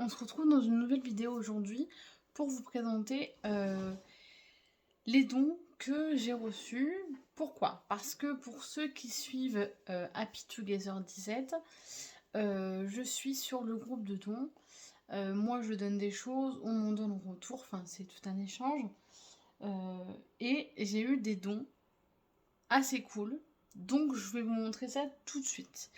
On se retrouve dans une nouvelle vidéo aujourd'hui pour vous présenter les dons que j'ai reçus. Pourquoi? Parce que pour ceux qui suivent Happy Together 17, je suis sur le groupe de dons. Moi je donne des choses, on m'en donne en retour, enfin c'est tout un échange. Et j'ai eu des dons assez cool, donc je vais vous montrer ça tout de suite.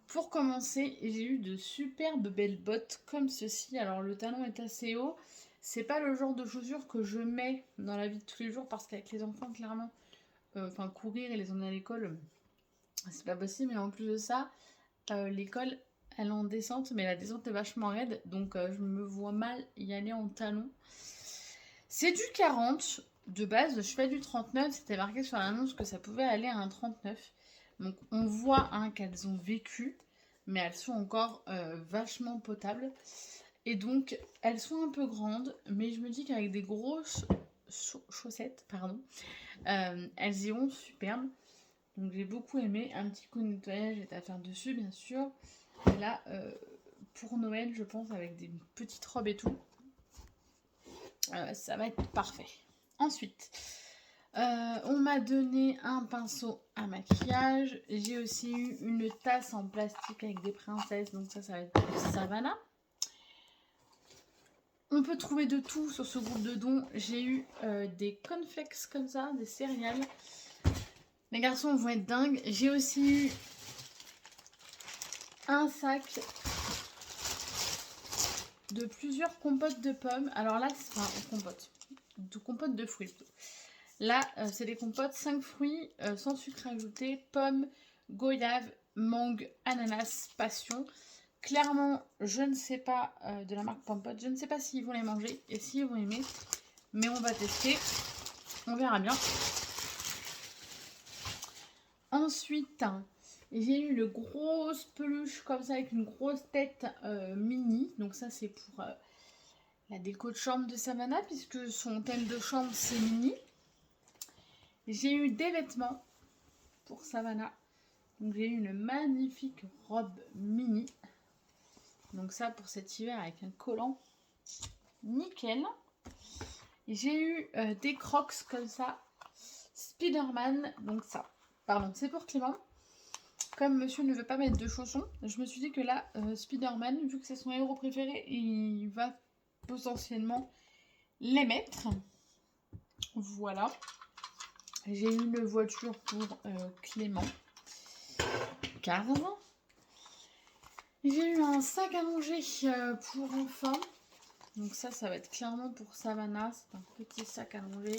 Pour commencer, j'ai eu de superbes belles bottes comme ceci. Alors le talon est assez haut. C'est pas le genre de chaussures que je mets dans la vie de tous les jours parce qu'avec les enfants, clairement, courir et les emmener à l'école, c'est pas possible. Mais en plus de ça, l'école, elle est en descente, mais la descente est vachement raide. Donc je me vois mal y aller en talon. C'est du 40 de base. Je fais du 39. C'était marqué sur l'annonce que ça pouvait aller à un 39. Donc on voit qu'elles ont vécu, mais elles sont encore vachement potables. Et donc elles sont un peu grandes, mais je me dis qu'avec des grosses chaussettes, elles iront superbes. Donc j'ai beaucoup aimé. Un petit coup de nettoyage est à faire dessus, bien sûr. Et là, pour Noël, je pense, avec des petites robes et tout, ça va être parfait. Ensuite, on m'a donné un pinceau à maquillage. J'ai aussi eu une tasse en plastique avec des princesses. Donc ça va être pour Savannah. On peut trouver de tout sur ce groupe de dons. J'ai eu des cornflakes comme ça, des céréales. Les garçons vont être dingues. J'ai aussi eu un sac de plusieurs compotes de pommes. Alors là, c'est compote de fruits plutôt. Là, c'est des compotes 5 fruits sans sucre ajouté, pommes, goyave, mangue, ananas, passion. Clairement, je ne sais pas de la marque Pompote, je ne sais pas s'ils vont les manger et s'ils vont aimer, mais on va tester, on verra bien. Ensuite, j'ai eu le grosse peluche comme ça avec une grosse tête mini, donc ça c'est pour la déco de chambre de Savannah puisque son thème de chambre c'est mini. J'ai eu des vêtements pour Savannah. Donc j'ai eu une magnifique robe mini. Donc ça pour cet hiver avec un collant. Nickel. J'ai eu des crocs comme ça. Spider-Man. Donc ça. Pardon, c'est pour Clément. Comme monsieur ne veut pas mettre de chaussons, je me suis dit que là, Spider-Man, vu que c'est son héros préféré, il va potentiellement les mettre. Voilà. J'ai eu une voiture pour Clément. Carrément. J'ai eu un sac à manger pour enfants. Donc ça va être clairement pour Savannah. C'est un petit sac à manger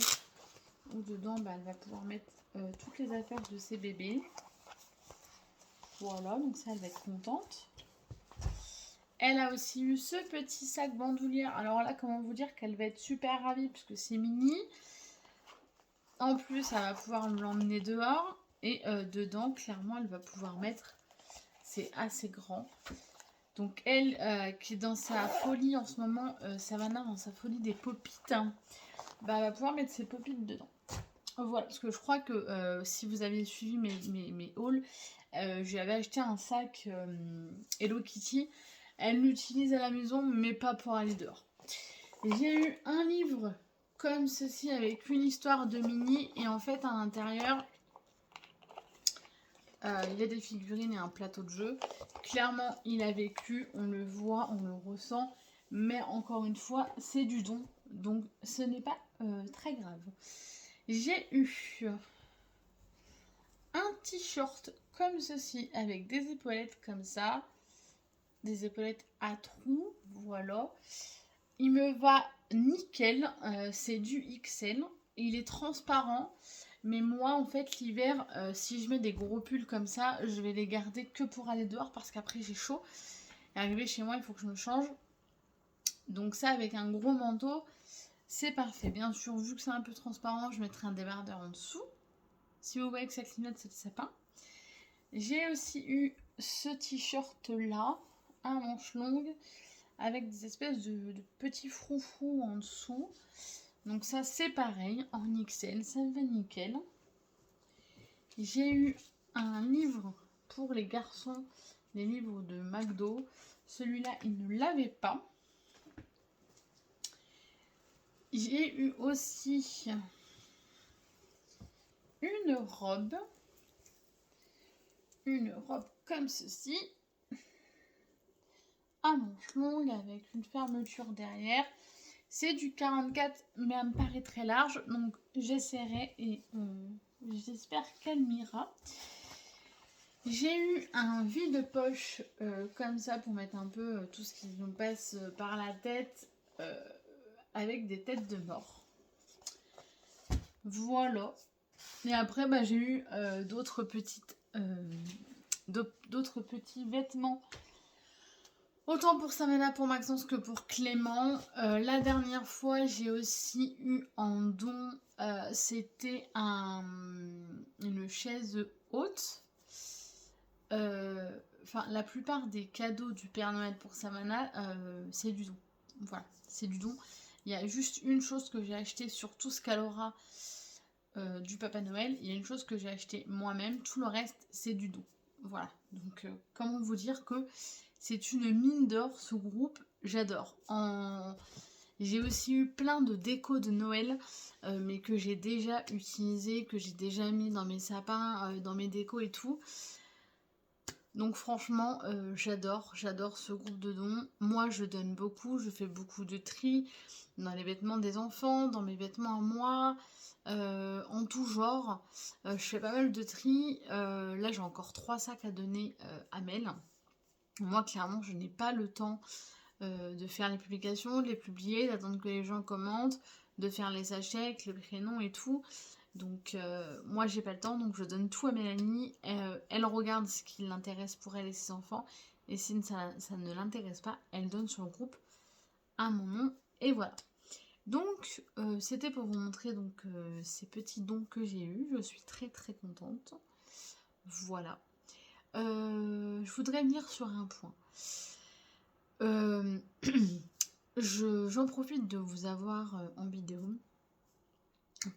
où dedans, elle va pouvoir mettre toutes les affaires de ses bébés. Voilà, donc ça, elle va être contente. Elle a aussi eu ce petit sac bandoulière. Alors là, comment vous dire qu'elle va être super ravie parce que c'est mini. En plus, elle va pouvoir l'emmener dehors. Et dedans, clairement, elle va pouvoir mettre... C'est assez grand. Donc elle, qui est dans sa folie en ce moment, Savannah dans sa folie des pop-it, elle va pouvoir mettre ses pop-it dedans. Voilà, parce que je crois que si vous avez suivi mes hauls, j'avais acheté un sac Hello Kitty. Elle l'utilise à la maison, mais pas pour aller dehors. J'ai eu un livre comme ceci avec une histoire de mini et en fait à l'intérieur... il y a des figurines et un plateau de jeu. Clairement, il a vécu, on le voit, on le ressent. Mais encore une fois, c'est du don. Donc, ce n'est pas très grave. J'ai eu un t-shirt comme ceci, avec des épaulettes comme ça. Des épaulettes à trous, voilà. Il me va nickel. C'est du XL. Il est transparent. Mais moi, en fait, l'hiver, si je mets des gros pulls comme ça, je vais les garder que pour aller dehors parce qu'après, j'ai chaud. Et arrivé chez moi, il faut que je me change. Donc ça, avec un gros manteau, c'est parfait. Bien sûr, vu que c'est un peu transparent, je mettrai un débardeur en dessous. Si vous voyez que ça clignote, c'est le sapin. J'ai aussi eu ce t-shirt-là, à manches longues, avec des espèces de petits froufrous en dessous. Donc ça, c'est pareil, en XL, ça me va nickel. J'ai eu un livre pour les garçons, les livres de McDo. Celui-là, il ne l'avait pas. J'ai eu aussi une robe comme ceci, à manches longues avec une fermeture derrière. C'est du 44, mais elle me paraît très large, donc j'essaierai et j'espère qu'elle m'ira. J'ai eu un vide-poche comme ça pour mettre un peu tout ce qui nous passe par la tête avec des têtes de mort. Voilà. Et après, bah, j'ai eu d'autres petits vêtements. Autant pour Samena, pour Maxence que pour Clément. La dernière fois, j'ai aussi eu en don, c'était une chaise haute. Enfin, la plupart des cadeaux du Père Noël pour Samana, c'est du don. Voilà, c'est du don. Il y a juste une chose que j'ai acheté sur tout ce qu'elle aura du Papa Noël. Il y a une chose que j'ai acheté moi-même. Tout le reste, c'est du don. Voilà. Donc, comment vous dire que c'est une mine d'or, ce groupe. J'adore. J'ai aussi eu plein de décos de Noël, mais que j'ai déjà utilisé, que j'ai déjà mis dans mes sapins, dans mes décos et tout. Donc franchement, j'adore ce groupe de dons. Moi, je donne beaucoup, je fais beaucoup de tri dans les vêtements des enfants, dans mes vêtements à moi, en tout genre. Je fais pas mal de tri. Là, j'ai encore 3 sacs à donner à Mel. Moi, clairement, je n'ai pas le temps de faire les publications, de les publier, d'attendre que les gens commentent, de faire les sachets avec les prénoms et tout. Donc moi j'ai pas le temps, donc je donne tout à Mélanie. Elle regarde ce qui l'intéresse pour elle et ses enfants. Et si ça ne l'intéresse pas, elle donne sur le groupe à mon nom. Et voilà. Donc c'était pour vous montrer donc ces petits dons que j'ai eus. Je suis très très contente. Voilà. Je voudrais venir sur un point. J'en profite de vous avoir en vidéo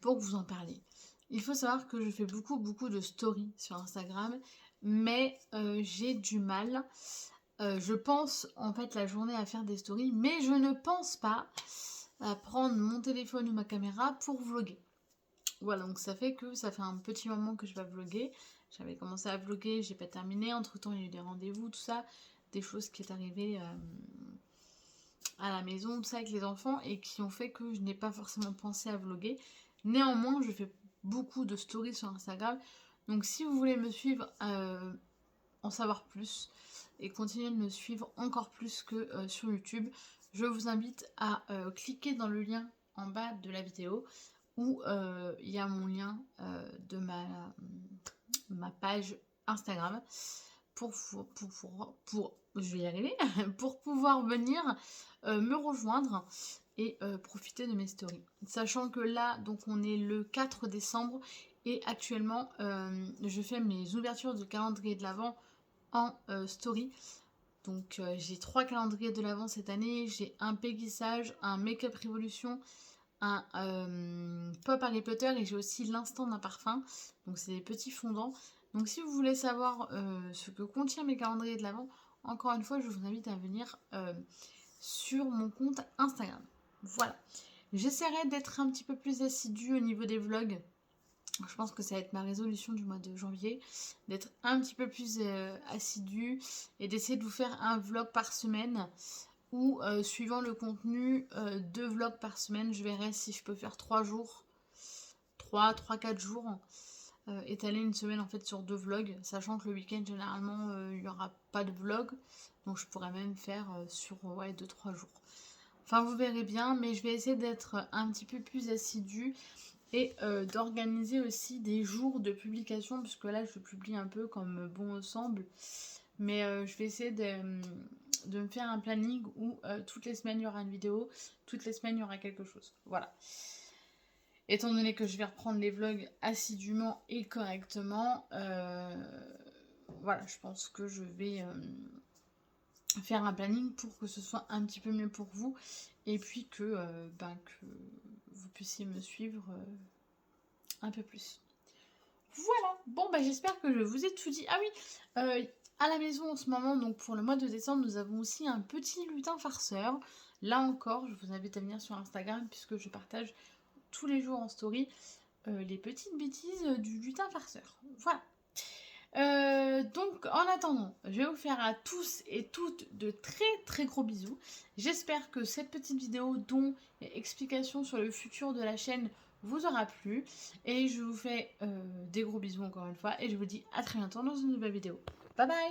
pour vous en parler. Il faut savoir que je fais beaucoup de stories sur Instagram, mais j'ai du mal. Je pense en fait la journée à faire des stories, mais je ne pense pas à prendre mon téléphone ou ma caméra pour vlogger. Voilà, donc ça fait un petit moment que je vais vlogger. J'avais commencé à vlogger, j'ai pas terminé. Entre temps, il y a eu des rendez-vous, tout ça, des choses qui est arrivées à la maison, tout ça avec les enfants et qui ont fait que je n'ai pas forcément pensé à vlogger. Néanmoins, je fais beaucoup de stories sur Instagram. Donc si vous voulez me suivre, en savoir plus et continuer de me suivre encore plus que sur YouTube, je vous invite à cliquer dans le lien en bas de la vidéo où il y a mon lien de ma page Instagram pour je vais y arriver, pour pouvoir venir me rejoindre et profiter de mes stories. Sachant que là, donc on est le 4 décembre et actuellement je fais mes ouvertures de calendrier de l'Avent en story. Donc j'ai 3 calendriers de l'Avent cette année. J'ai un Péguissage, un Make-up Révolution, un Pop Harry Potter et j'ai aussi l'instant d'un parfum. Donc c'est des petits fondants. Donc si vous voulez savoir ce que contient mes calendriers de l'Avent, encore une fois, je vous invite à venir sur mon compte Instagram. Voilà. J'essaierai d'être un petit peu plus assidue au niveau des vlogs. Je pense que ça va être ma résolution du mois de janvier, d'être un petit peu plus assidue et d'essayer de vous faire un vlog par semaine ou suivant le contenu, 2 vlogs par semaine. Je verrai si je peux faire 3 jours, 3-4 jours, étaler une semaine en fait sur 2 vlogs, sachant que le week-end généralement il n'y aura pas de vlog, donc je pourrais même faire sur 2-3 jours. Enfin vous verrez bien, mais je vais essayer d'être un petit peu plus assidue et d'organiser aussi des jours de publication, puisque là je publie un peu comme bon me semble, mais je vais essayer de me faire un planning où toutes les semaines il y aura une vidéo, toutes les semaines il y aura quelque chose. Voilà. Étant donné que je vais reprendre les vlogs assidûment et correctement, voilà, je pense que je vais faire un planning pour que ce soit un petit peu mieux pour vous et puis que vous puissiez me suivre un peu plus. Voilà, bon bah j'espère que je vous ai tout dit. Ah oui, à la maison en ce moment, donc pour le mois de décembre, nous avons aussi un petit lutin farceur. Là encore, je vous invite à venir sur Instagram puisque je partage tous les jours en story les petites bêtises du lutin farceur. Voilà. Donc en attendant, je vais vous faire à tous et toutes de très gros bisous. J'espère que cette petite vidéo dont explication sur le futur de la chaîne vous aura plu. Et je vous fais des gros bisous encore une fois. Et je vous dis à très bientôt dans une nouvelle vidéo. Bye bye!